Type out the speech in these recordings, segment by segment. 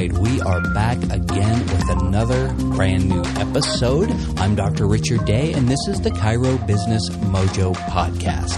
right, we are back again with another brand new episode. I'm Dr. Richard Day, and this is the Chiro Business Mojo podcast.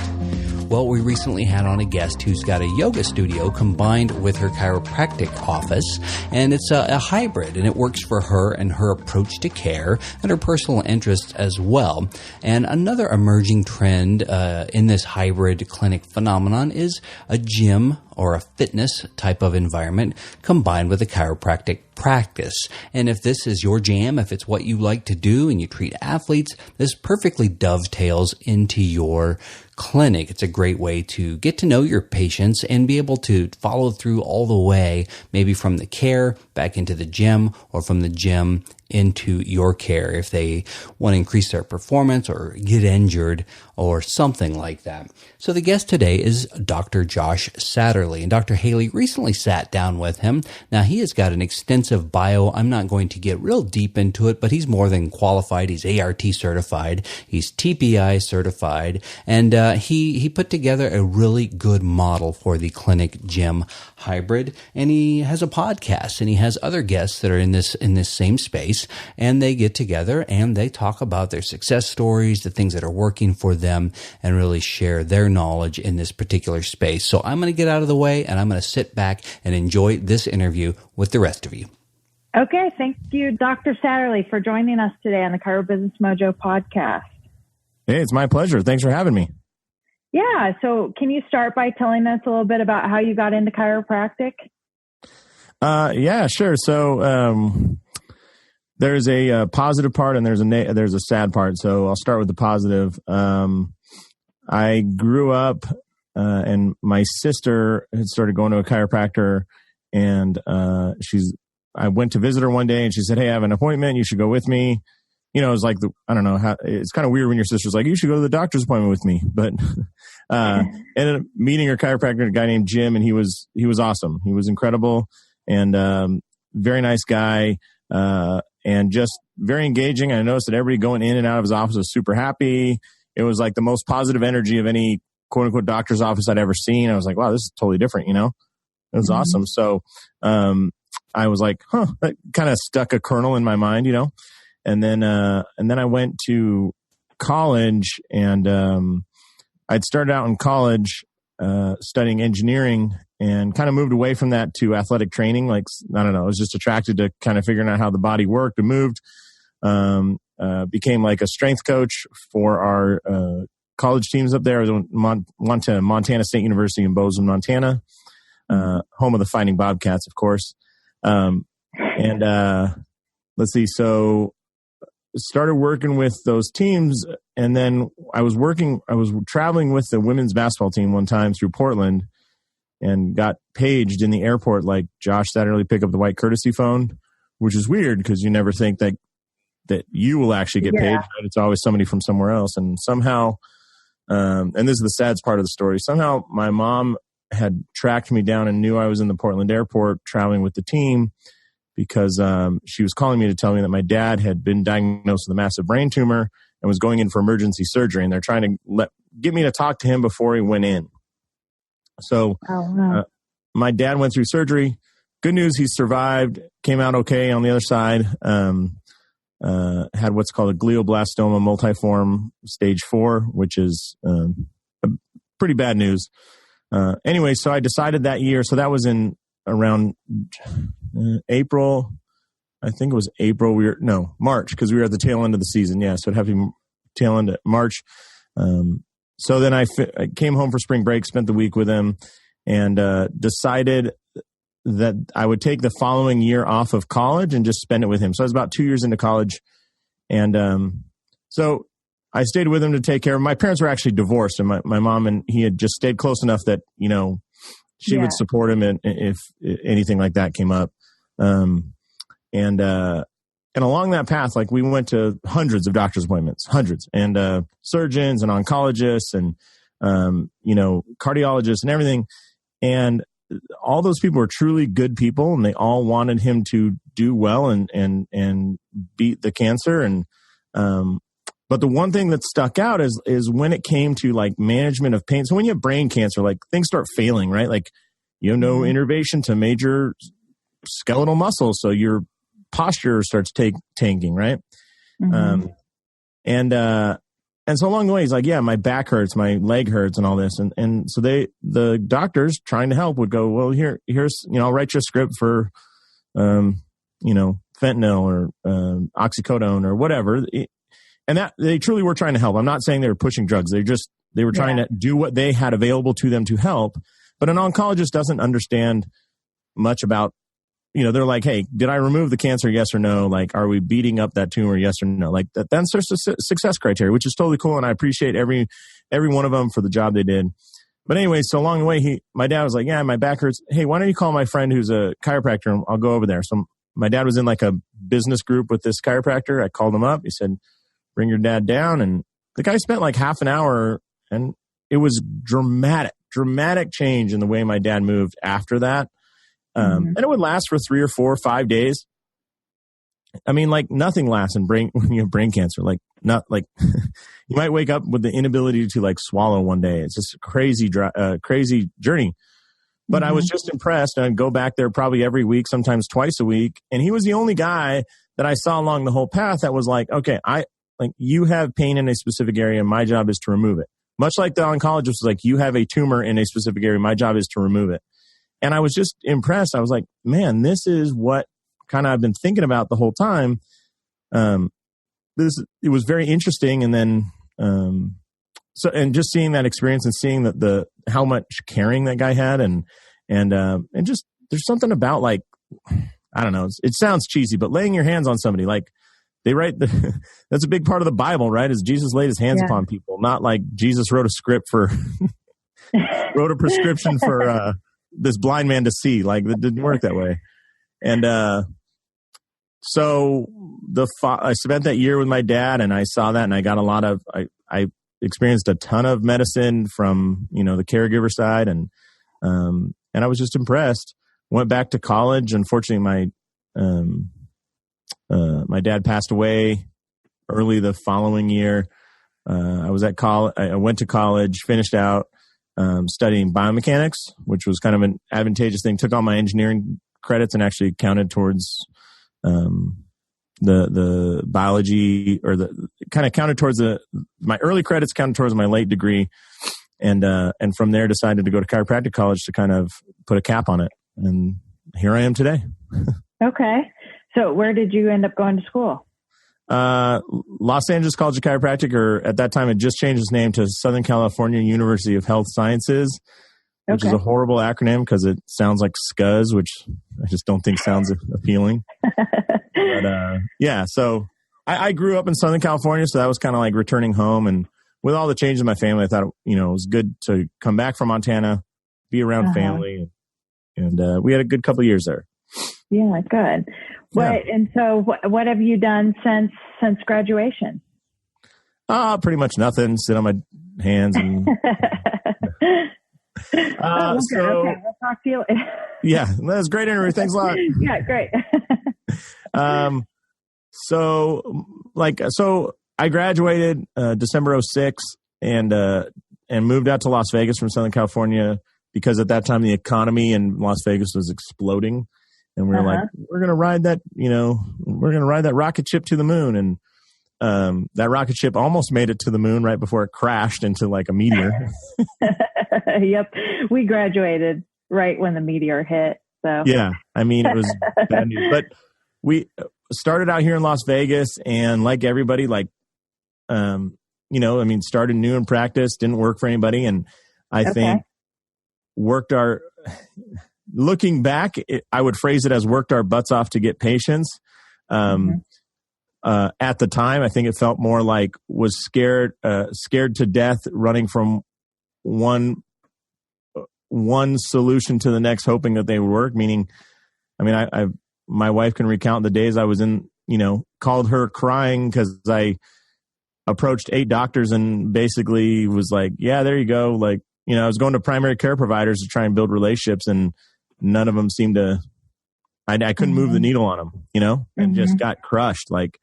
Well, we recently had on a guest who's got a yoga studio combined with her chiropractic office, and it's a hybrid, and it works for her and her approach to care and her personal interests as well. And another emerging trend in this hybrid clinic phenomenon is a gym or a fitness type of environment combined with a chiropractic practice. And if this is your jam, if it's what you like to do and you treat athletes, this perfectly dovetails into your clinic. It's a great way to get to know your patients and be able to follow through all the way, maybe from the care back into the gym or from the gym into your care if they want to increase their performance or get injured or something like that. So the guest today is Dr. Josh Satterlee, and Dr. Haley recently sat down with him. Now, he has got an extensive bio. I'm not going to get real deep into it, but he's more than qualified. He's ART certified. He's TPI certified, and he put together a really good model for the clinic gym hybrid, and he has a podcast, and he has other guests that are in this same space, and they get together and they talk about their success stories, the things that are working for them, and really share their knowledge in this particular space. So I'm going to get out of the way, and I'm going to sit back and enjoy this interview with the rest of you. Okay. Thank you, Dr. Satterlee, for joining us today on the Chiro Business Mojo podcast. Hey, it's my pleasure. Thanks for having me. Yeah. So can you start by telling us a little bit about how you got into chiropractic? Yeah, sure. So there's a positive part and there's a sad part. So I'll start with the positive. I grew up and my sister had started going to a chiropractor, and I went to visit her one day, and she said, "Hey, I have an appointment. You should go with me." You know, it's like I don't know how, it's kind of weird when your sister's like, "You should go to the doctor's appointment with me." But ended up meeting her chiropractor, a guy named Jim, and he was awesome. He was incredible and very nice guy and just very engaging. I noticed that everybody going in and out of his office was super happy. It was like the most positive energy of any quote unquote doctor's office I'd ever seen. I was like, wow, this is totally different, you know? It was awesome. So I was like, that kind of stuck a kernel in my mind, you know? And then I went to college, and I'd started out in college studying engineering and kind of moved away from that to athletic training. Like, I don't know, I was just attracted to kind of figuring out how the body worked and moved. Became like a strength coach for our college teams up there. I went to Montana State University in Bozeman, Montana, home of the Fighting Bobcats, of course. Let's see. So started working with those teams, and then I was traveling with the women's basketball team one time through Portland, and got paged in the airport, like, "Josh Satterlee, pick up the white courtesy phone," which is weird because you never think that you will actually get paged. Right? It's always somebody from somewhere else. And somehow, and this is the saddest part of the story, somehow my mom had tracked me down and knew I was in the Portland airport traveling with the team, because she was calling me to tell me that my dad had been diagnosed with a massive brain tumor and was going in for emergency surgery. And they're trying to get me to talk to him before he went in. So my dad went through surgery. Good news, he survived, came out okay on the other side. Had what's called a glioblastoma multiforme stage 4, which is pretty bad news. Anyway, so I decided that year. So that was in around April. I think it was April. March, because we were at the tail end of the season. Yeah, so it'd have to be tail end of March. So then I came home for spring break, spent the week with him, and decided that I would take the following year off of college and just spend it with him. So I was about 2 years into college. And so I stayed with him to take care of him. My parents were actually divorced, and my mom and he had just stayed close enough that, you know, she would support him if anything like that came up. And along that path, like, we went to hundreds of doctor's appointments, and surgeons and oncologists and, cardiologists and everything. And all those people were truly good people, and they all wanted him to do well and beat the cancer. And, but the one thing that stuck out is when it came to, like, management of pain. So when you have brain cancer, like, things start failing, right? Like, you have no innervation to major skeletal muscle. So your posture starts tanking, right? Mm-hmm. And so along the way, he's like, yeah, my back hurts, my leg hurts and all this. And so the doctors trying to help would go, well, here's, I'll write you a script for, fentanyl or oxycodone or whatever. And that they truly were trying to help. I'm not saying they were pushing drugs. They were trying to do what they had available to them to help. But an oncologist doesn't understand much about, they're like, hey, did I remove the cancer? Yes or no? Like, are we beating up that tumor? Yes or no? Like that's their success criteria, which is totally cool. And I appreciate every one of them for the job they did. But anyway, so along the way, my dad was like, yeah, my back hurts. Hey, why don't you call my friend who's a chiropractor? I'll go over there. So my dad was in like a business group with this chiropractor. I called him up. He said, bring your dad down. And the guy spent like half an hour, and it was dramatic change in the way my dad moved after that. And it would last for 3 or 4 or 5 days. I mean, like nothing lasts when you have brain cancer. Like not like you might wake up with the inability to like swallow one day. It's just a crazy journey. But I was just impressed. I'd go back there probably every week, sometimes twice a week. And he was the only guy that I saw along the whole path that was like, okay, you have pain in a specific area, and my job is to remove it. Much like the oncologist was like, you have a tumor in a specific area, my job is to remove it. And I was just impressed. I was like, man, this is what kind of I've been thinking about the whole time. It was very interesting. And then, and just seeing that experience and seeing that how much caring that guy had and just, there's something about like, I don't know, it sounds cheesy, but laying your hands on somebody, like they write that's a big part of the Bible, right? Is Jesus laid his hands upon people, not like Jesus wrote a prescription for, this blind man to see. Like it didn't work that way. And so I spent that year with my dad, and I saw that, and I got I experienced a ton of medicine from the caregiver side, and I was just impressed. Went back to college. Unfortunately, my dad passed away early the following year. I was at college. I went to college, finished out. Studying biomechanics, which was kind of an advantageous thing. Took all my engineering credits and actually counted towards the biology, or kind of counted towards my early credits counted towards my late degree, and from there decided to go to chiropractic college to kind of put a cap on it, and here I am today. Okay, so where did you end up going to school? Los Angeles College of Chiropractic, or at that time it just changed its name to Southern California University of Health Sciences, which is a horrible acronym because it sounds like SCUZ, which I just don't think sounds appealing. But yeah, so I grew up in Southern California, so that was kind of like returning home. And with all the changes in my family, I thought it was good to come back from Montana, be around family, and we had a good couple of years there. Yeah, good. And so what have you done since graduation? Pretty much nothing. Sit on my hands and. Okay. We'll talk to you. Yeah, that was a great interview. Thanks a lot. Yeah, great. So I graduated December 2006 and moved out to Las Vegas from Southern California because at that time the economy in Las Vegas was exploding. And we were like, we're going to ride that rocket ship to the moon. And that rocket ship almost made it to the moon right before it crashed into like a meteor. Yep. We graduated right when the meteor hit. So yeah, I mean, it was bad news. But we started out here in Las Vegas, and like everybody, started new in practice, didn't work for anybody. And I think looking back, I would phrase it as worked our butts off to get patients. At the time, I think it felt more like was scared to death, running from one solution to the next, hoping that they would work. Meaning, I mean, my wife can recount the days I was in, called her crying because I approached 8 doctors and basically was like, yeah, there you go. Like, I was going to primary care providers to try and build relationships, and none of them seemed to, I couldn't move the needle on them, and just got crushed. Like,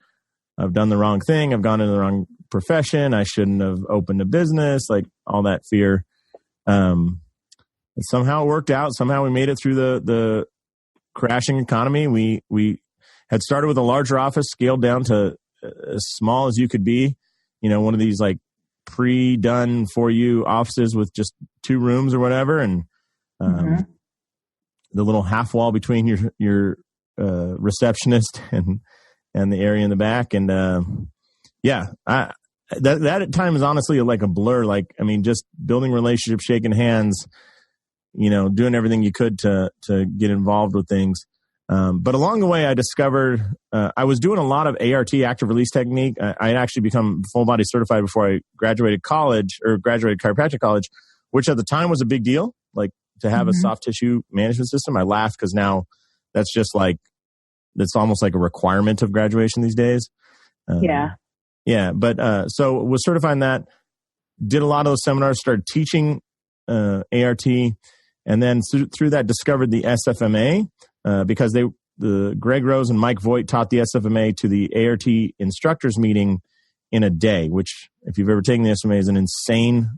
I've done the wrong thing. I've gone into the wrong profession. I shouldn't have opened a business, like all that fear. And somehow it worked out. Somehow we made it through the crashing economy. We had started with a larger office, scaled down to as small as you could be, one of these like pre-done for you offices with just 2 rooms or whatever. And, the little half wall between your receptionist and the area in the back. And, that at times is honestly like a blur. Like, I mean, just building relationships, shaking hands, doing everything you could to get involved with things. But along the way, I discovered I was doing a lot of ART, active release technique. I had actually become full body certified before I graduated chiropractic college, which at the time was a big deal. Like to have a soft tissue management system. I laugh because now that's just like, that's almost like a requirement of graduation these days. Yeah. But so was certified in that, did a lot of those seminars, started teaching ART, and then through that discovered the SFMA. Because Greg Rose and Mike Voigt taught the SFMA to the ART instructors meeting in a day, which if you've ever taken the SFMA is an insane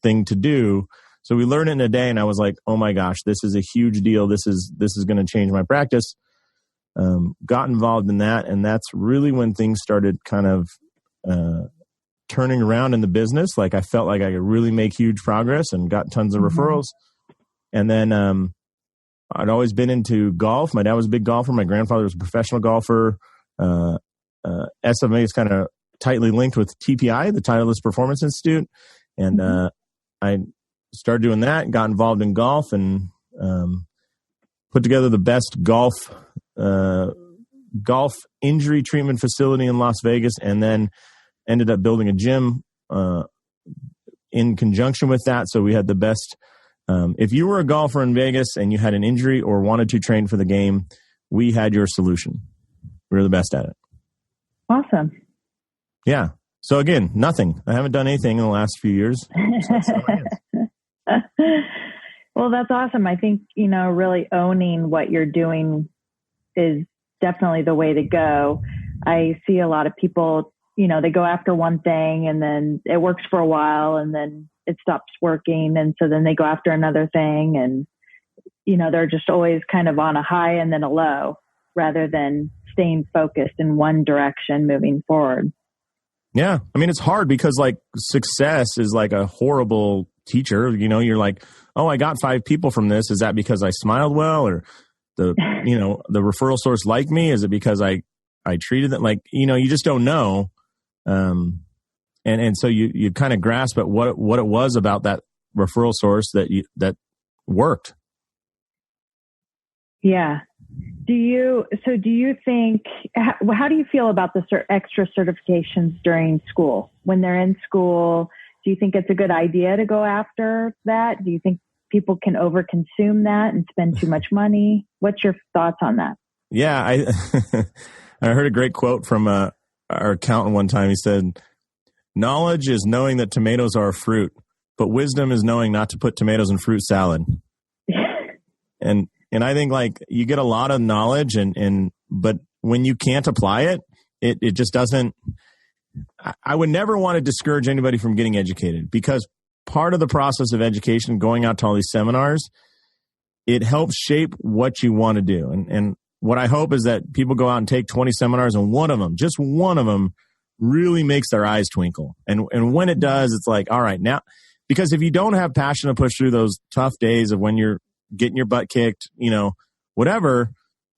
thing to do. So we learned it in a day and I was like, oh my gosh, this is a huge deal. This is going to change my practice. Got involved in that. And that's really when things started kind of, turning around in the business. Like I felt like I could really make huge progress and got tons of referrals. And then, I'd always been into golf. My dad was a big golfer. My grandfather was a professional golfer. SMA is kind of tightly linked with TPI, the Titleist Performance Institute. And I started doing that, got involved in golf, and put together the best golf injury treatment facility in Las Vegas, and then ended up building a gym in conjunction with that. So we had the best. If you were a golfer in Vegas and you had an injury or wanted to train for the game, we had your solution. We were the best at it. Awesome. Yeah. So again, nothing. I haven't done anything in the last few years. Well, that's awesome. I think, really owning what you're doing is definitely the way to go. I see a lot of people, they go after one thing and then it works for a while and then it stops working. And so then they go after another thing and, they're just always kind of on a high and then a low rather than staying focused in one direction moving forward. Yeah. I mean, it's hard because like success is like a horrible teacher. You're like, oh, I got 5 people from this. Is that because I smiled well, or the referral source liked me? Is it because I treated it like, you just don't know. And so you kind of grasp at what it was about that referral source that worked. Yeah. Do you think, how do you feel about the extra certifications during school? When they're in school, do you think it's a good idea to go after that? Do you think people can overconsume that and spend too much money? What's your thoughts on that? Yeah. I heard a great quote from our accountant one time. He said, knowledge is knowing that tomatoes are a fruit, but wisdom is knowing not to put tomatoes in fruit salad. And I think like you get a lot of knowledge but when you can't apply it, it just doesn't. I would never want to discourage anybody from getting educated, because part of the process of education, going out to all these seminars, it helps shape what you want to do. And what I hope is that people go out and take 20 seminars and just one of them really makes their eyes twinkle. And when it does, it's like, all right, now, because if you don't have passion to push through those tough days of when you're getting your butt kicked, whatever,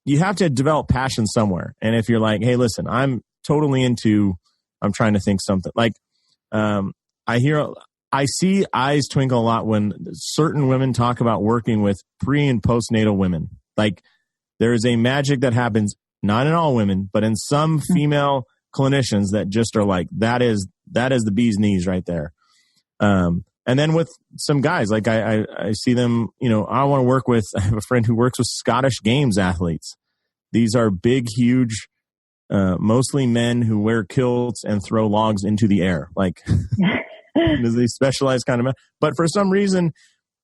you have to develop passion somewhere. And if you're like, hey, listen, I'm trying to think something like, I see eyes twinkle a lot when certain women talk about working with pre and postnatal women. Like there is a magic that happens, not in all women, but in some female clinicians that just are like, that is the bee's knees right there. And then with some guys, like I see them, I want to work with, I have a friend who works with Scottish Games athletes. These are big, huge, mostly men who wear kilts and throw logs into the air. Like, they specialized kind of men. But for some reason,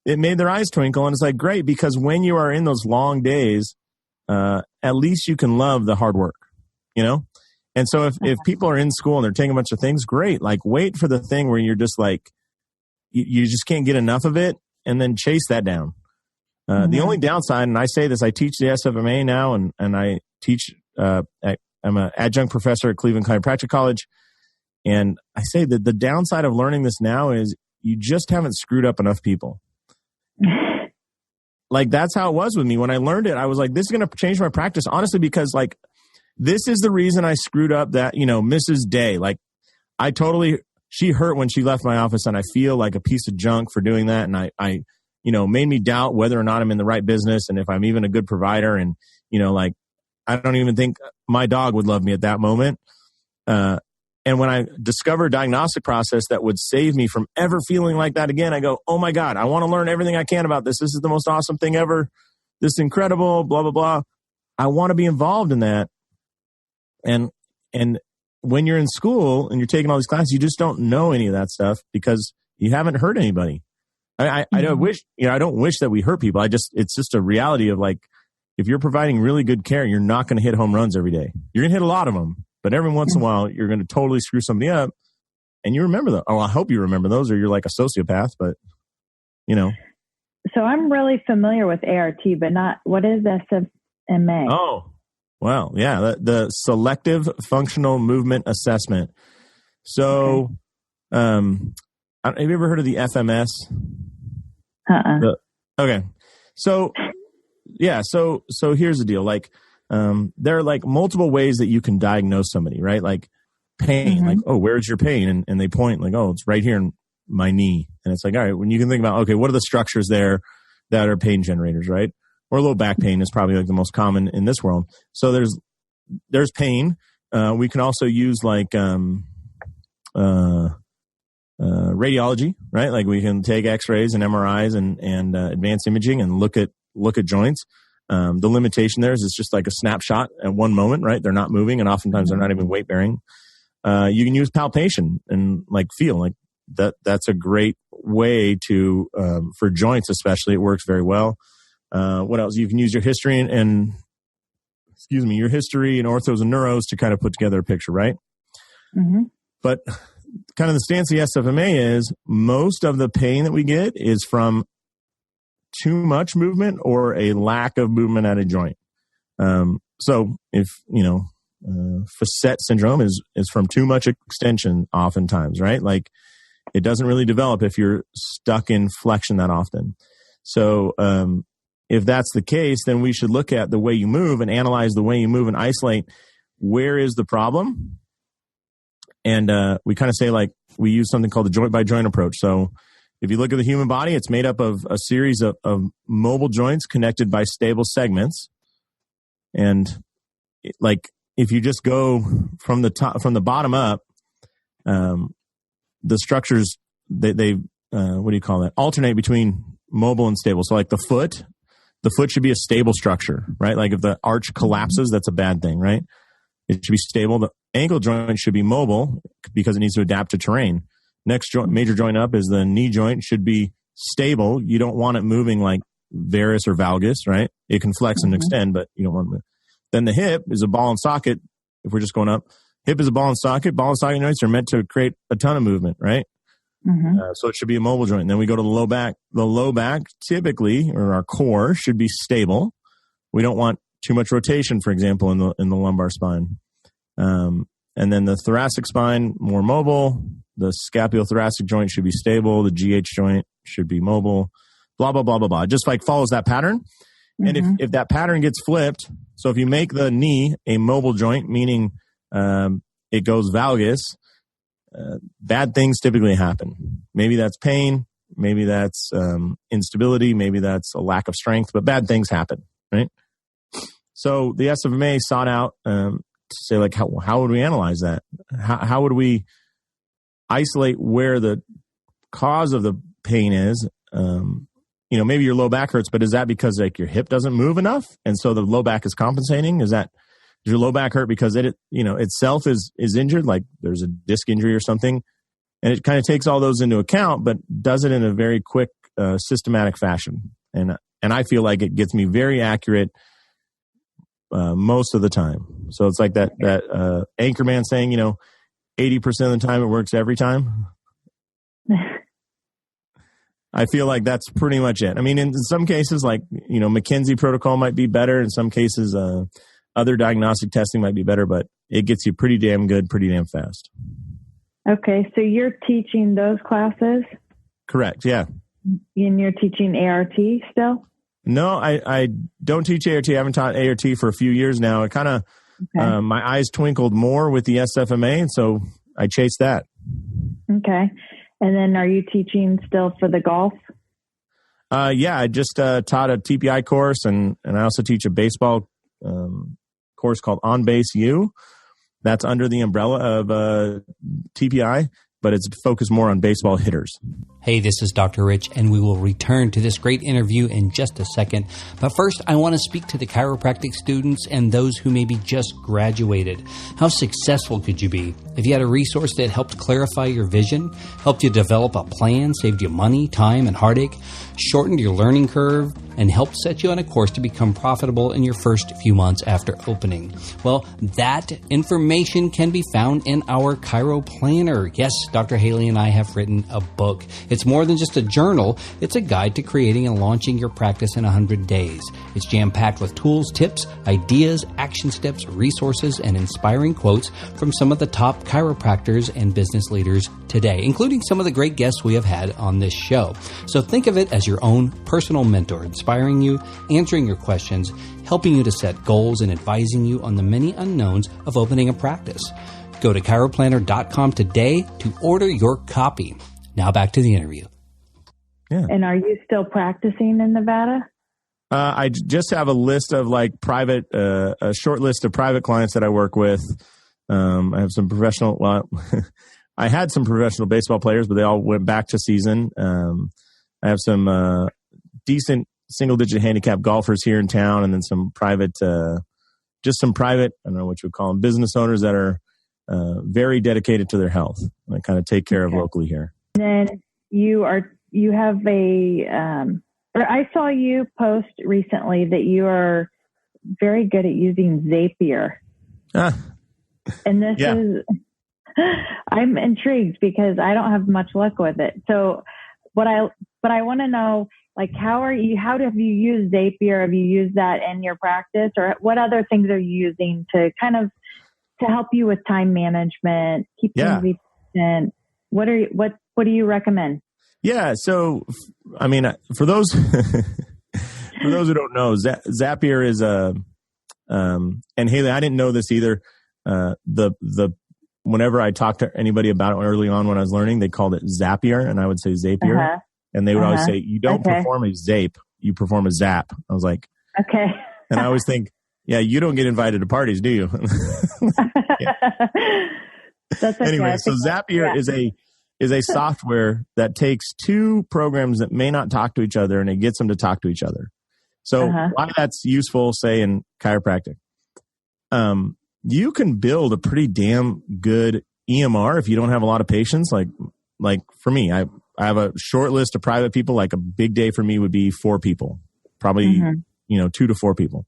it made their eyes twinkle. And it's like, great, because when you are in those long days, at least you can love the hard work, And so if people are in school and they're taking a bunch of things, great. Like wait for the thing where you're just like, you just can't get enough of it, and then chase that down. The only downside, and I say this, I teach the SFMA now, and I teach, I'm an adjunct professor at Cleveland Chiropractic College. And I say that the downside of learning this now is you just haven't screwed up enough people. Like, that's how it was with me. When I learned it, I was like, this is going to change my practice, honestly, because like, this is the reason I screwed up that, Mrs. Day, like she hurt when she left my office, and I feel like a piece of junk for doing that. And I made me doubt whether or not I'm in the right business and if I'm even a good provider. And, I don't even think my dog would love me at that moment. And when I discovered a diagnostic process that would save me from ever feeling like that again, I go, oh my God, I want to learn everything I can about this. This is the most awesome thing ever. This is incredible, blah, blah, blah. I want to be involved in that. And when you're in school and you're taking all these classes, you just don't know any of that stuff because you haven't hurt anybody. I don't wish that we hurt people. It's just a reality of like, if you're providing really good care, you're not going to hit home runs every day. You're going to hit a lot of them, but every once in a while, you're going to totally screw somebody up, and you remember them. Oh, I hope you remember those, or you're like a sociopath, but So I'm really familiar with ART, but not, what is SFMA? Oh, wow. Yeah. The Selective Functional Movement Assessment. So, have you ever heard of the FMS? Okay. So, yeah. So here's the deal. Like, there are like multiple ways that you can diagnose somebody, right? Like pain, like, oh, where's your pain? And they point like, oh, it's right here in my knee. And it's like, all right, when you can think about, okay, what are the structures there that are pain generators, right? Or low back pain is probably like the most common in this world. So there's pain. We can also use like, radiology, right? Like we can take x-rays and MRIs and advanced imaging and look at joints. The limitation there is it's just like a snapshot at one moment, right? They're not moving, and oftentimes they're not even weight bearing. You can use palpation and like feel like that. That's a great way to, for joints, especially. It works very well. What else? You can use your history and your history and orthos and neuros to kind of put together a picture, right? Mm-hmm. But kind of the stance of the SFMA is most of the pain that we get is from too much movement or a lack of movement at a joint. So if, facet syndrome is from too much extension oftentimes, right? Like it doesn't really develop if you're stuck in flexion that often. So if that's the case, then we should look at the way you move and analyze the way you move and isolate where is the problem. And we kind of say like we use something called the joint by joint approach. So if you look at the human body, it's made up of a series of mobile joints connected by stable segments. And like if you just go from the bottom up, the structures they what do you call that? Alternate between mobile and stable. So like the foot should be a stable structure, right? Like if the arch collapses, that's a bad thing, right? It should be stable. The ankle joint should be mobile because it needs to adapt to terrain. Next major joint up is the knee joint, should be stable. You don't want it moving like varus or valgus, right? It can flex and extend, but you don't want to move. Then the hip is a ball and socket. If we're just going up, hip is a ball and socket. Ball and socket joints are meant to create a ton of movement, right? So it should be a mobile joint. And then we go to the low back. The low back typically, or our core, should be stable. We don't want too much rotation, for example, in the lumbar spine. And then the thoracic spine, more mobile. The scapulothoracic joint should be stable. The GH joint should be mobile. Blah, blah, blah, blah, blah. It just like follows that pattern. And if that pattern gets flipped, so if you make the knee a mobile joint, meaning it goes valgus, bad things typically happen. Maybe that's pain. Maybe that's instability. Maybe that's a lack of strength. But bad things happen, right? So the SFMA sought out to say, like, how would we analyze that? How would we isolate where the cause of the pain is? Maybe your low back hurts, but is that because like your hip doesn't move enough, and so the low back is compensating? Does your low back hurt because it itself is injured, like there's a disc injury or something? And it kind of takes all those into account, but does it in a very quick, systematic fashion. And I feel like it gets me very accurate most of the time. So it's like that Anchorman saying, 80% of the time it works every time. I feel like that's pretty much it. I mean, in some cases, like, McKinsey protocol might be better. In some cases, other diagnostic testing might be better, but it gets you pretty damn good, pretty damn fast. Okay. So you're teaching those classes? Correct. Yeah. And you're teaching ART still? No, I don't teach ART. I haven't taught ART for a few years now. It kind of, my eyes twinkled more with the SFMA, and so I chased that. Okay. And then are you teaching still for the golf? Yeah, I just taught a TPI course, and I also teach a baseball course called On Base U. That's under the umbrella of TPI, but it's focused more on baseball hitters. Hey, this is Dr. Rich, and we will return to this great interview in just a second. But first, I want to speak to the chiropractic students and those who maybe just graduated. How successful could you be if you had a resource that helped clarify your vision, helped you develop a plan, saved you money, time, and heartache, shortened your learning curve, and helped set you on a course to become profitable in your first few months after opening? Well, that information can be found in our Chiro Planner. Yes, Dr. Haley and I have written a book. It's more than just a journal. It's a guide to creating and launching your practice in 100 days. It's jam-packed with tools, tips, ideas, action steps, resources, and inspiring quotes from some of the top chiropractors and business leaders today, including some of the great guests we have had on this show. So think of it as your own personal mentor, inspiring you, answering your questions, helping you to set goals, and advising you on the many unknowns of opening a practice. Go to chiroplanner.com today to order your copy. Now back to the interview. Yeah. And are you still practicing in Nevada? I just have a list of private, a short list of private clients that I work with. I have some professional, I had some professional baseball players, but they all went back to season. I have some decent single-digit handicap golfers here in town, and then some private, I don't know what you would call them, business owners that are very dedicated to their health and I kind of take care of locally here. And then you have I saw you post recently that you are very good at using Zapier. And this is, I'm intrigued because I don't have much luck with it. So but I want to know, how have you used Zapier? Have you used that in your practice, or what other things are you using to kind of to help you with time management, keep things efficient? What do you recommend? Yeah. So, I mean, for those, who don't know, Zapier is and Haley, I didn't know this either. Whenever I talked to anybody about it early on when I was learning, they called it Zapier, and I would say Zapier. And they would always say, you don't perform a Zape, you perform a Zap. I was like, okay. And I always think, yeah, you don't get invited to parties, do you? That's okay. Anyway, so Zapier is a software that takes two programs that may not talk to each other, and it gets them to talk to each other. So why that's useful, say, in chiropractic. You can build a pretty damn good EMR if you don't have a lot of patients. Like for me, I have a short list of private people. Like a big day for me would be 4 people, probably, 2 to 4 people.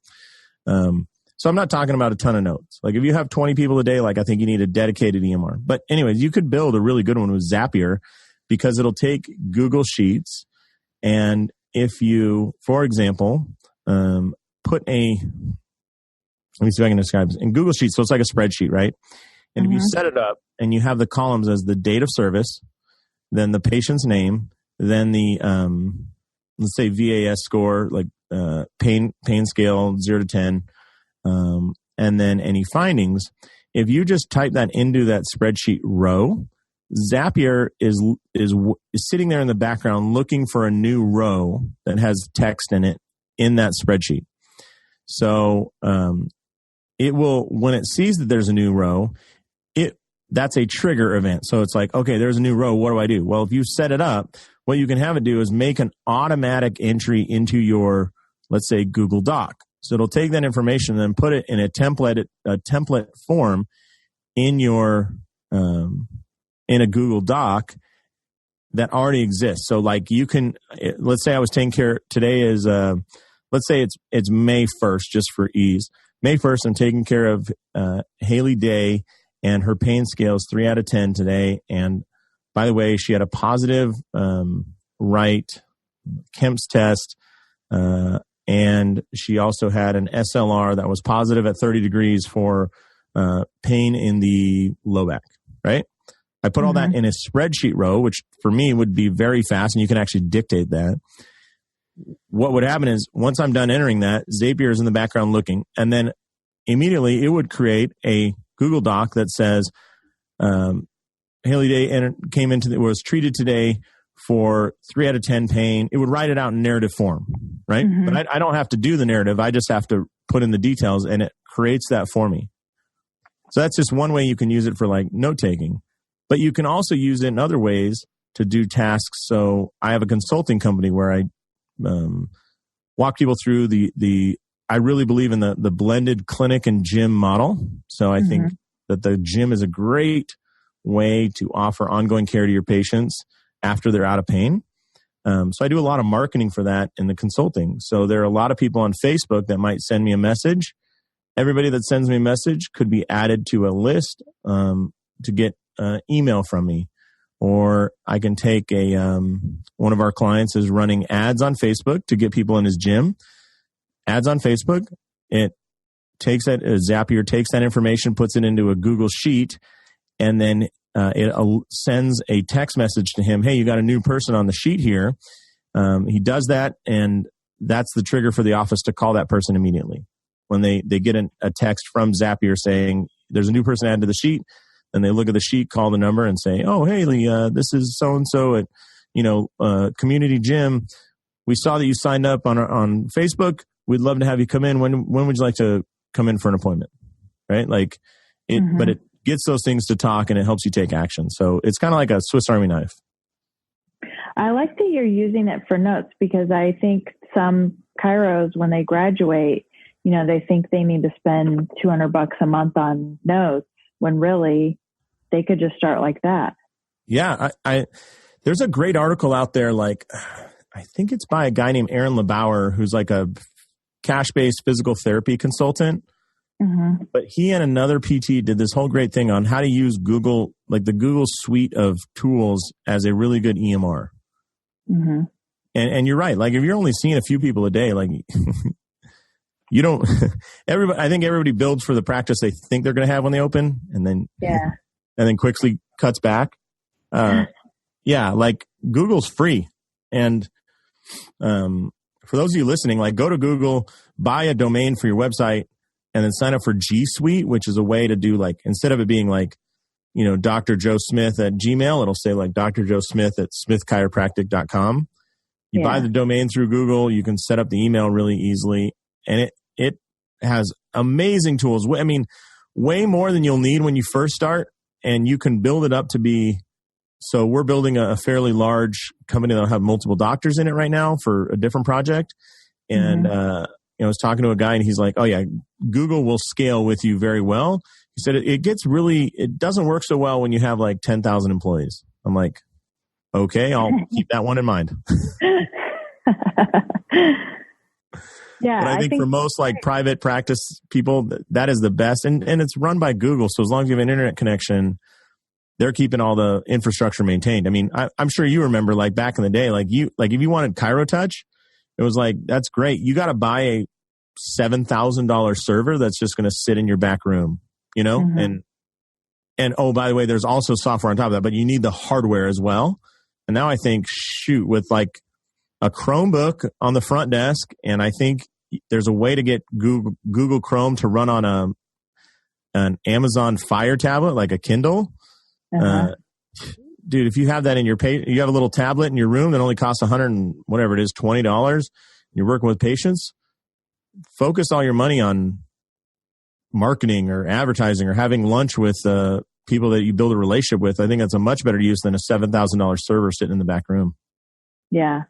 So I'm not talking about a ton of notes. Like if you have 20 people a day, I think you need a dedicated EMR. But anyways, you could build a really good one with Zapier because it'll take Google Sheets. And if you, for example, let me see if I can describe this. In Google Sheets, so it's like a spreadsheet, right? And if you set it up and you have the columns as the date of service, then the patient's name, then the, let's say VAS score, pain scale 0 to 10, and then any findings. If you just type that into that spreadsheet row, Zapier is sitting there in the background looking for a new row that has text in it in that spreadsheet. So, it will, when it sees that there's a new row, that's a trigger event. So it's like, okay, there's a new row. What do I do? Well, if you set it up, what you can have it do is make an automatic entry into your, let's say, Google Doc. So it'll take that information and then put it in a template form in your, in a Google Doc that already exists. So you can, let's say I was taking care, today is, let's say it's May 1st, just for ease. May 1st, I'm taking care of Haley Day, and her pain scale is 3 out of 10 today. And by the way, she had a positive right Kemp's test, and she also had an SLR that was positive at 30 degrees for pain in the low back, right? I put all that in a spreadsheet row, which for me would be very fast, and you can actually dictate that. What would happen is once I'm done entering that, Zapier is in the background looking, and then immediately it would create a Google Doc that says, Haley Day was treated today for 3 out of 10 pain. It would write it out in narrative form, right? But I don't have to do the narrative. I just have to put in the details, and it creates that for me. So that's just one way you can use it for like note taking. But you can also use it in other ways to do tasks. So I have a consulting company where I walk people through I really believe in the blended clinic and gym model. So I think that the gym is a great way to offer ongoing care to your patients after they're out of pain. So I do a lot of marketing for that in the consulting. So there are a lot of people on Facebook that might send me a message. Everybody that sends me a message could be added to a list to get email from me. Or I can take one of our clients is running ads on Facebook to get people in his gym. Ads on Facebook. It takes that, Zapier takes that information, puts it into a Google Sheet, and then it sends a text message to him. Hey, you got a new person on the sheet here. He does that, and that's the trigger for the office to call that person immediately. When they get a text from Zapier saying there's a new person added to the sheet, and they look at the sheet, call the number, and say, "Oh, Haley, this is so and so at community gym. We saw that you signed up on Facebook. We'd love to have you come in. When would you like to come in for an appointment?" Right? Like it, but it gets those things to talk, and it helps you take action. So it's kind of like a Swiss Army knife. I like that you're using it for notes, because I think some chiros, when they graduate, they think they need to spend $200 a month on notes, when really they could just start like that. Yeah. There's a great article out there. Like, I think it's by a guy named Aaron LeBauer, who's like a cash-based physical therapy consultant. But he and another PT did this whole great thing on how to use Google, like the Google suite of tools, as a really good EMR. And you're right. Like if you're only seeing a few people a day, like you don't, I think everybody builds for the practice they think they're going to have when they open, and then quickly cuts back. Like Google's free. And for those of you listening, like go to Google, buy a domain for your website, and then sign up for G Suite, which is a way to do, like, instead of it being like, Dr. Joe Smith at Gmail, it'll say like Dr. Joe Smith at smithchiropractic.com. You buy the domain through Google, you can set up the email really easily, and it has amazing tools. I mean, way more than you'll need when you first start, and you can build it up to be. So we're building a fairly large company that'll have multiple doctors in it right now for a different project. And I was talking to a guy, and he's like, "Oh yeah, Google will scale with you very well." He said it doesn't work so well when you have like 10,000 employees. I'm like, okay, I'll keep that one in mind. Yeah, but I think for most like private practice people, that is the best. And it's run by Google. So as long as you have an internet connection, they're keeping all the infrastructure maintained. I mean, I'm sure you remember, like back in the day, like if you wanted ChiroTouch, it was like, that's great. You got to buy a $7,000 server that's just going to sit in your back room, and oh, by the way, there's also software on top of that, but you need the hardware as well. And now I think, with like a Chromebook on the front desk, and I think there's a way to get Google Chrome to run on an Amazon Fire tablet, like a Kindle. Dude, if you have that in you have a little tablet in your room that only costs $20. You're working with patients. Focus all your money on marketing or advertising or having lunch with people that you build a relationship with. I think that's a much better use than a $7,000 server sitting in the back room. Yeah,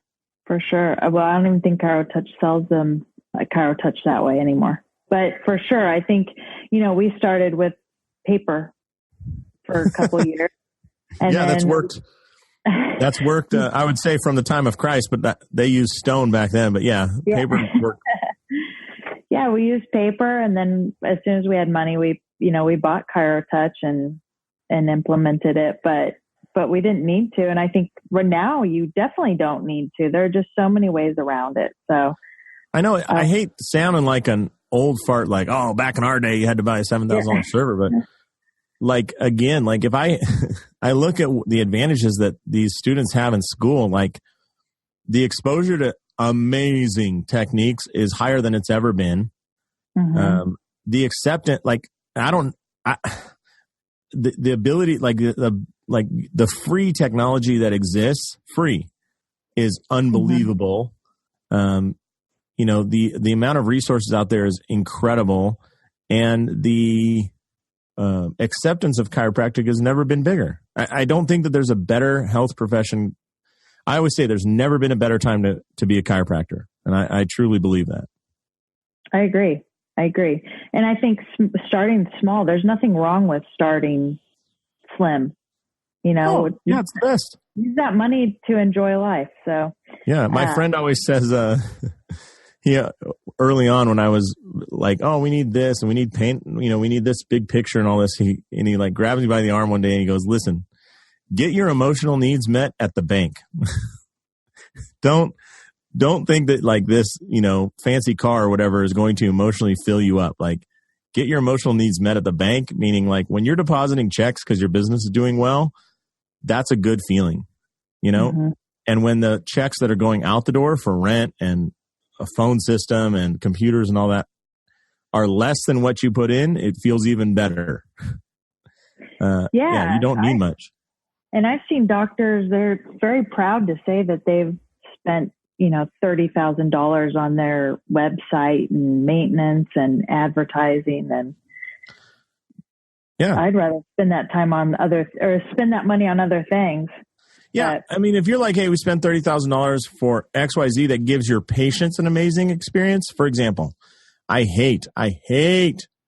for sure. Well, I don't even think ChiroTouch sells them like ChiroTouch that way anymore. But for sure, I think, we started with paper for a couple of years. And that's worked. That's worked, I would say, from the time of Christ, but they used stone back then. But paper worked. Yeah, we used paper, and then as soon as we had money, we bought ChiroTouch and implemented it. But but we didn't need to. And I think now you definitely don't need to. There are just so many ways around it. So I know I hate sounding like an old fart, like, oh, back in our day, you had to buy a $7,000 server. But like, again, like if I look at the advantages that these students have in school, like the exposure to amazing techniques is higher than it's ever been. Mm-hmm. The acceptance, like, the ability, like the free technology that exists, is unbelievable. Mm-hmm. The amount of resources out there is incredible, and the acceptance of chiropractic has never been bigger. I don't think that there's a better health profession. I always say there's never been a better time to be a chiropractor, and I truly believe that. I agree. And I think starting small, there's nothing wrong with starting slim. It's the best. Use that money to enjoy life. So yeah, my friend always says, early on when I was like, oh, we need this and we need paint, we need this big picture and all this. He like grabs me by the arm one day and he goes, listen, get your emotional needs met at the bank. Don't think that like this, fancy car or whatever is going to emotionally fill you up. Like, get your emotional needs met at the bank, meaning like when you're depositing checks because your business is doing well, that's a good feeling, Mm-hmm. And when the checks that are going out the door for rent and a phone system and computers and all that are less than what you put in, it feels even better. You don't need much. And I've seen doctors, they're very proud to say that they've spent $30,000 on their website and maintenance and advertising. And I'd rather spend that time on spend that money on other things. Yeah. I mean, if you're like, hey, we spent $30,000 for XYZ that gives your patients an amazing experience. For example, I hate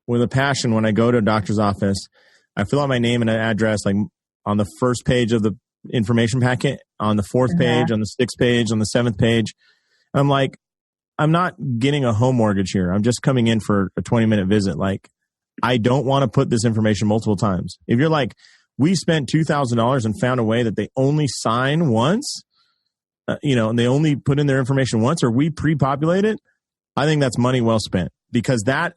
with a passion when I go to a doctor's office, I fill out my name and an address, like on the first page of the information packet, on the fourth page, on the sixth page, on the seventh page. I'm like, I'm not getting a home mortgage here. I'm just coming in for a 20-minute visit. Like, I don't want to put this information multiple times. If you're like, we spent $2,000 and found a way that they only sign once, and they only put in their information once, or we pre-populate it, I think that's money well spent, because that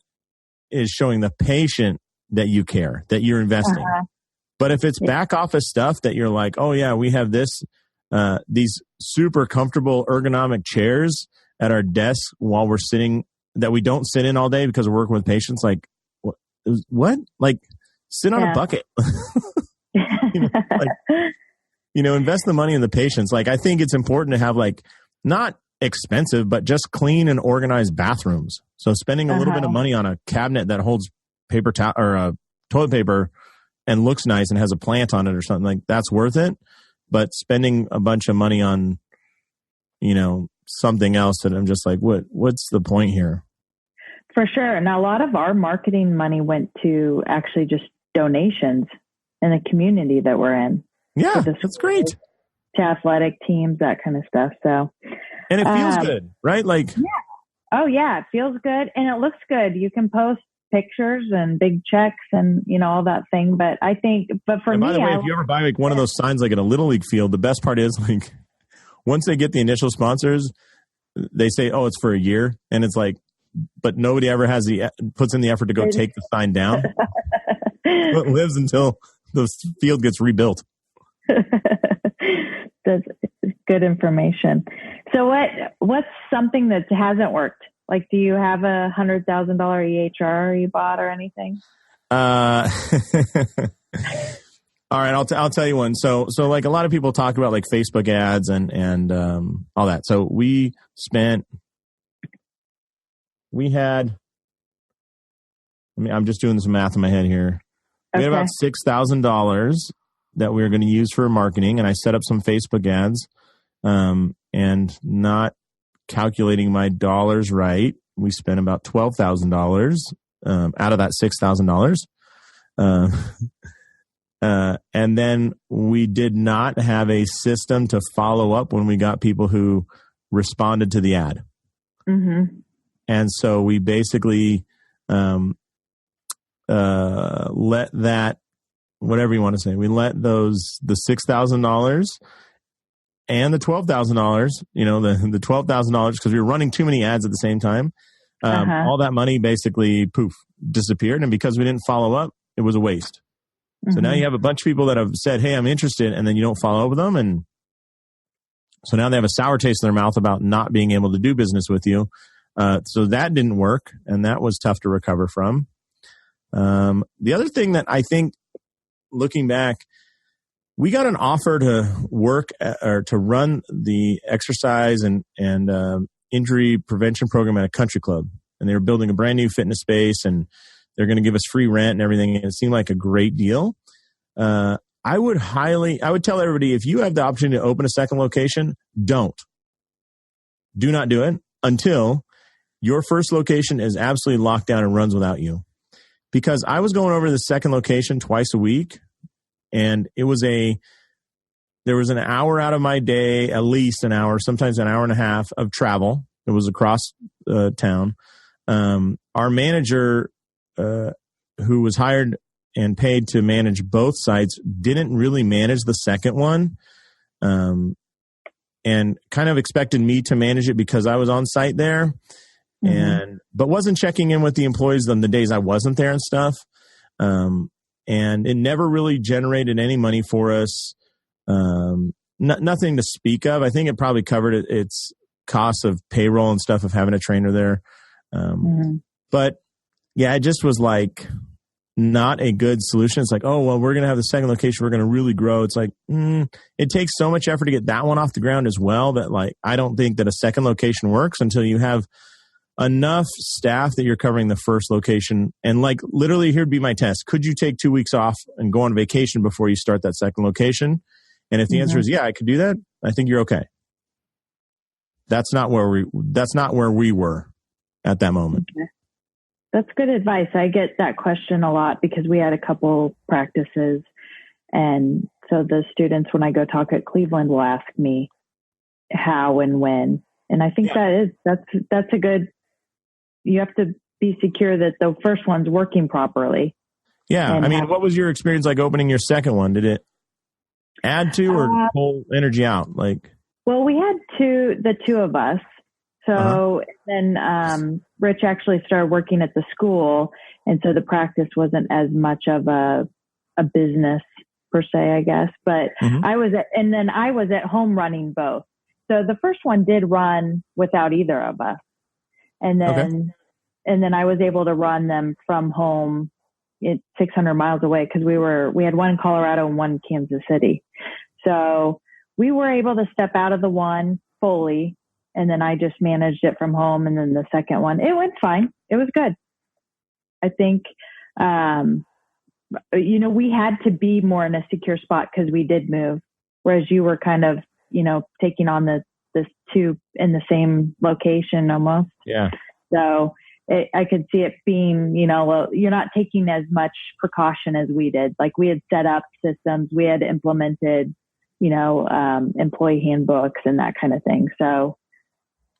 is showing the patient that you care, that you're investing. But if it's back office stuff that you're like, oh yeah, we have these super comfortable ergonomic chairs at our desk while we're sitting that we don't sit in all day because we're working with patients, like what? Like, sit on a bucket. Invest the money in the patients. Like, I think it's important to have like not expensive, but just clean and organized bathrooms. So spending a little bit of money on a cabinet that holds paper towel or toilet paper and looks nice and has a plant on it or something, like that's worth it. But spending a bunch of money on, something else that I'm just like, what's the point here? For sure. Now, a lot of our marketing money went to actually just donations in the community that we're in. Yeah, that's great. To athletic teams, that kind of stuff. So, and it feels good, right? Like, oh yeah, it feels good and it looks good. You can post pictures and big checks and all that thing. But I think, for me, by the way, if you ever buy like one of those signs like in a little league field, the best part is like once they get the initial sponsors, they say, "Oh, it's for a year," and it's like, but nobody ever puts in the effort to go take the sign down. It lives until the field gets rebuilt. That's good information. So what's something that hasn't worked? Like, do you have a $100,000 EHR you bought or anything? All right, I'll tell you one. So like a lot of people talk about like Facebook ads and all that. So we had. I'm just doing some math in my head here. We had about $6,000 that we were going to use for marketing, and I set up some Facebook ads, and not calculating my dollars right, we spent about $12,000 out of that $6,000. And then we did not have a system to follow up when we got people who responded to the ad. Mm-hmm. And so we basically let that whatever you want to say. We let the $6,000 and the $12,000, the $12,000 because we were running too many ads at the same time. All that money basically disappeared. And because we didn't follow up, it was a waste. So now you have a bunch of people that have said, hey, I'm interested. And then you don't follow up with them. And so now they have a sour taste in their mouth about not being able to do business with you. So that didn't work. And that was tough to recover from. The other thing that I think, looking back, we got an offer to work or to run the exercise and injury prevention program at a country club. And they were building a brand new fitness space and they're going to give us free rent and everything. And it seemed like a great deal. I would tell everybody, if you have the opportunity to open a second location, do not do it until your first location is absolutely locked down and runs without you. Because I was going over the second location twice a week, and there was an hour out of my day, at least an hour, sometimes an hour and a half of travel. It was across town. Our manager, who was hired and paid to manage both sites, didn't really manage the second one, and kind of expected me to manage it because I was on site there. But wasn't checking in with the employees on the days I wasn't there and stuff. And it never really generated any money for us. Nothing to speak of. I think it probably covered its costs of payroll and stuff of having a trainer there. But yeah, it just was like not a good solution. It's like, oh, well, we're going to have the second location. We're going to really grow. It's like, it takes so much effort to get that one off the ground as well that like, I don't think that a second location works until you have enough staff that you're covering the first location. And like literally, here'd be my test. Could you take 2 weeks off and go on vacation before you start that second location? And if the answer is yeah, I could do that, I think you're okay. That's not where we were at that moment. Okay. That's good advice. I get that question a lot because we had a couple practices. And so the students, when I go talk at Cleveland, will ask me how and when. And I think that's a good, you have to be secure that the first one's working properly. Yeah. I mean, what was your experience like opening your second one? Did it add to or pull energy out? Well, we had the two of us. So then Rich actually started working at the school. And so the practice wasn't as much of a business per se, I guess. But I was at home running both. So the first one did run without either of us. And then I was able to run them from home. It's 600 miles away because we had one in Colorado and one in Kansas City. So we were able to step out of the one fully. And then I just managed it from home. And then the second one, it went fine. It was good. I think, we had to be more in a secure spot because we did move. Whereas you were kind of, taking on this two in the same location almost. Yeah. So I could see it being, well, you're not taking as much precaution as we did. Like we had set up systems, we had implemented, employee handbooks and that kind of thing. So,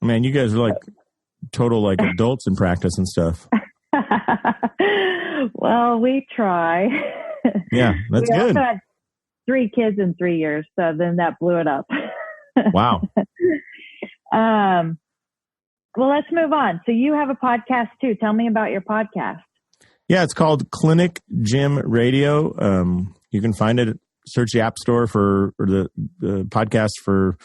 man, you guys are like total like adults in practice and stuff. Well, we try. Yeah, that's good. Also had 3 kids in 3 years, so then that blew it up. Wow. Well, let's move on. So you have a podcast too. Tell me about your podcast. Yeah, it's called Clinic Gym Radio. You can find it. Search the App Store or the podcast for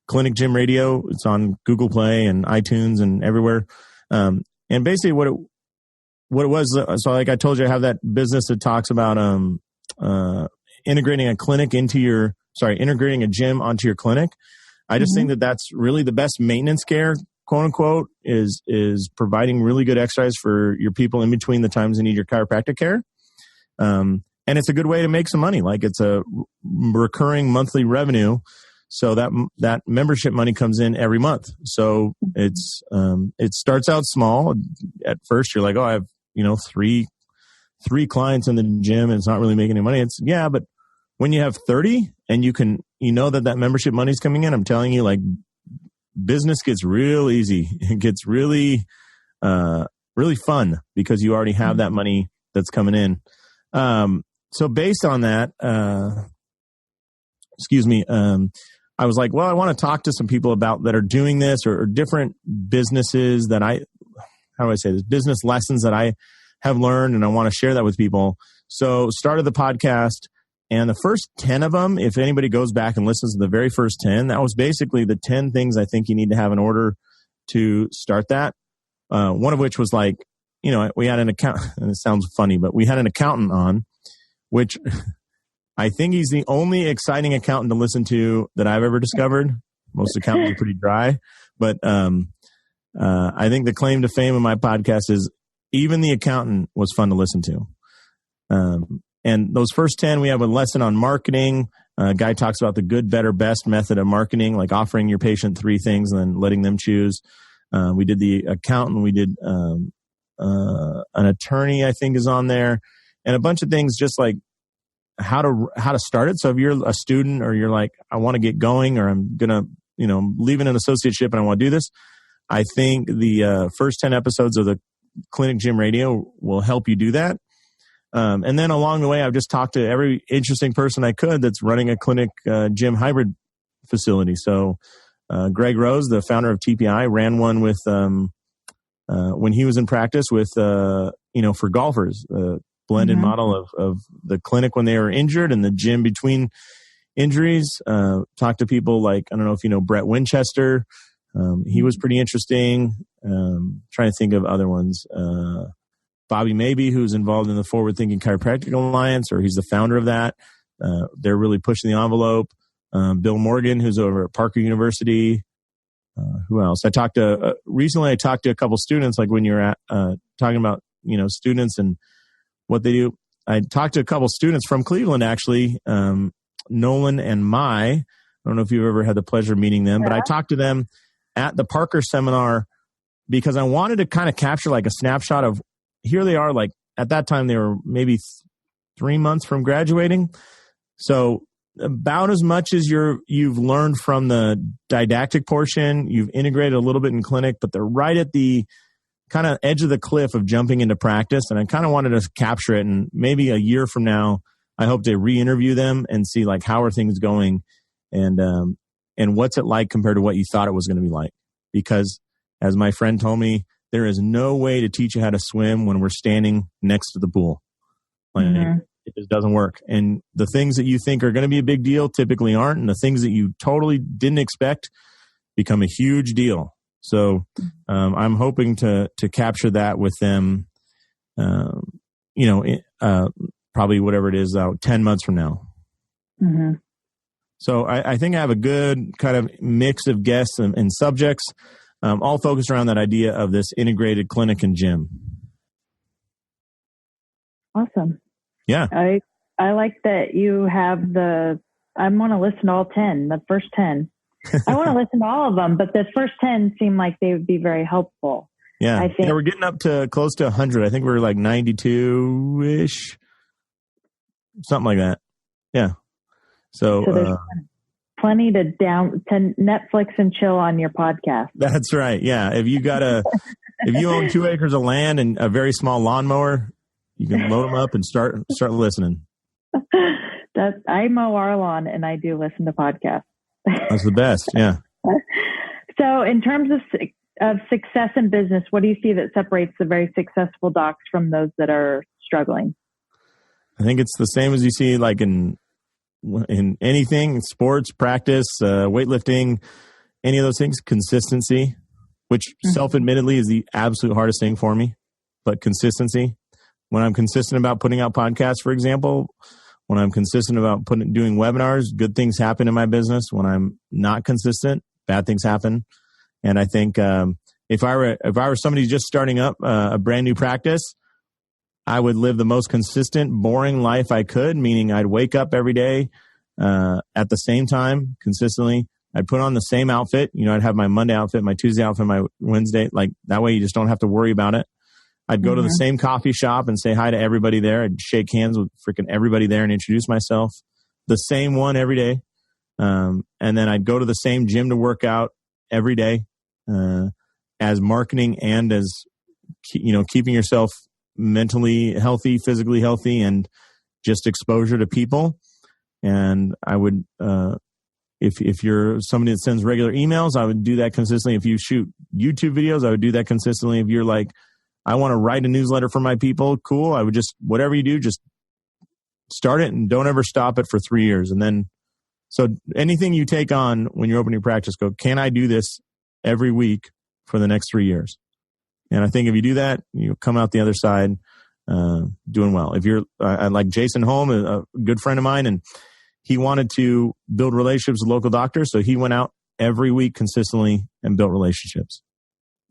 Clinic Gym Radio. It's on Google Play and iTunes and everywhere. And basically what it was, so like I told you, I have that business that talks about integrating a gym onto your clinic. I just think that that's really the best maintenance care, quote unquote, is providing really good exercise for your people in between the times they need your chiropractic care. And it's a good way to make some money. Like it's a recurring monthly revenue. So that membership money comes in every month. So it starts out small. At first you're like, oh, I have, three clients in the gym and it's not really making any money. But when you have 30 and you know that membership money's coming in, I'm telling you, like business gets real easy. It gets really, really fun because you already have that money that's coming in. So based on that, I was like, well, I want to talk to some people about that are doing this or different businesses that business lessons that I have learned, and I want to share that with people. So started the podcast, and the first 10 of them, if anybody goes back and listens to the very first 10, that was basically the 10 things I think you need to have in order to start that. One of which was like, we had an account, and it sounds funny, but we had an accountant on, which I think he's the only exciting accountant to listen to that I've ever discovered. Most accountants are pretty dry, but I think the claim to fame of my podcast is even the accountant was fun to listen to. And those first 10, we have a lesson on marketing. A guy talks about the good, better, best method of marketing, like offering your patient 3 things and then letting them choose. We did the accountant. We did an attorney, I think, is on there, and a bunch of things just like how to start it. So if you're a student or you're like, I want to get going, or I'm going to, leaving an associateship and I want to do this, I think the first 10 episodes of the Clinic Gym Radio will help you do that. And then along the way, I've just talked to every interesting person I could that's running a clinic gym hybrid facility. So Greg Rose, the founder of TPI, ran one with when he was in practice with for golfers, blended model of the clinic when they were injured and the gym between injuries. Talked to people like, I don't know if you know Brett Winchester. He was pretty interesting. Trying to think of other ones. Bobby Mabey, who's involved in the Forward Thinking Chiropractic Alliance, or he's the founder of that. They're really pushing the envelope. Bill Morgan, who's over at Parker University. Who else? Recently I talked to a couple students, like when you're talking about, students and what they do. I talked to a couple students from Cleveland, actually, Nolan and Mai. I don't know if you've ever had the pleasure of meeting them, but I talked to them at the Parker seminar because I wanted to kind of capture like a snapshot of here they are. Like at that time, they were maybe 3 months from graduating. So about as much as you've learned from the didactic portion, you've integrated a little bit in clinic, but they're right at the kind of edge of the cliff of jumping into practice. And I kind of wanted to capture it. And maybe a year from now, I hope to re-interview them and see like, how are things going and what's it like compared to what you thought it was going to be like? Because as my friend told me, there is no way to teach you how to swim when we're standing next to the pool. Like, it just doesn't work. And the things that you think are going to be a big deal typically aren't. And the things that you totally didn't expect become a huge deal. So I'm hoping to capture that with them, probably whatever it is, 10 months from now. Mm-hmm. So I think I have a good kind of mix of guests and subjects, all focused around that idea of this integrated clinic and gym. Awesome. Yeah. I like that you have I want to listen to all 10, the first 10. I want to listen to all of them, but the first 10 seem like they would be very helpful. Yeah. I think we're getting up to close to 100. I think we're like 92-ish, something like that. Yeah. So there's plenty to Netflix and chill on your podcast. That's right. Yeah. If you own 2 acres of land and a very small lawnmower, you can load them up and start listening. I mow our lawn and I do listen to podcasts. That's the best. Yeah. So in terms of success in business, what do you see that separates the very successful docs from those that are struggling? I think it's the same as you see like in anything, sports, practice, weightlifting, any of those things, consistency, which self-admittedly is the absolute hardest thing for me, but consistency. When I'm consistent about putting out podcasts, for example, when I'm consistent about doing webinars, good things happen in my business. When I'm not consistent, bad things happen. And I think if I were somebody just starting up a brand new practice, I would live the most consistent, boring life I could, meaning I'd wake up every day at the same time consistently. I'd put on the same outfit. I'd have my Monday outfit, my Tuesday outfit, my Wednesday. Like that way you just don't have to worry about it. I'd go to the same coffee shop and say hi to everybody there. I'd shake hands with freaking everybody there and introduce myself. The same one every day. And then I'd go to the same gym to work out every day as marketing and as, keeping yourself mentally healthy, physically healthy, and just exposure to people. And I would, if you're somebody that sends regular emails, I would do that consistently. If you shoot YouTube videos, I would do that consistently. If you're like, I want to write a newsletter for my people, cool. I would just, whatever you do, just start it and don't ever stop it for 3 years. And then, so anything you take on when you open your practice, go, can I do this every week for the next 3 years? And I think if you do that, you'll come out the other side doing well. If you're like Jason Holm, a good friend of mine, and he wanted to build relationships with local doctors, so he went out every week consistently and built relationships.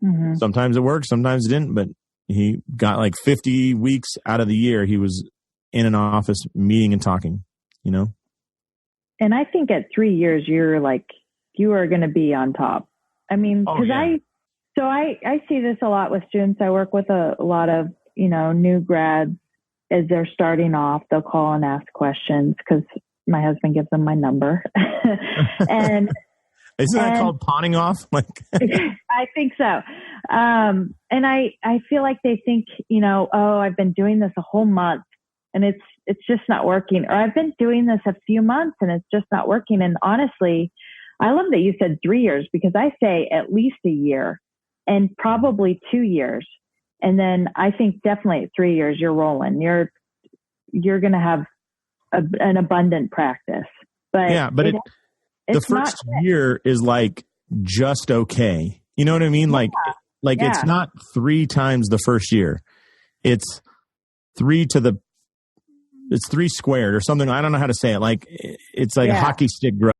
Mm-hmm. Sometimes it worked, sometimes it didn't, but he got like 50 weeks out of the year he was in an office meeting and talking, you know? And I think at 3 years, you're like, you are going to be on top. I mean, because I see this a lot with students. I work with a lot of, new grads as they're starting off. They'll call and ask questions because my husband gives them my number. And isn't that called pawning off? I think so. And I feel like they think, I've been doing this a whole month and it's just not working. Or I've been doing this a few months and it's just not working. And honestly, I love that you said 3 years, because I say at least a year and probably 2 years. And then I think definitely at 3 years, you're rolling. You're going to have an abundant practice. But yeah, but the first year is like just okay. You know what I mean? Yeah. It's not 3 times the first year. It's 3 squared or something. I don't know how to say it. Like it's like a hockey stick growth.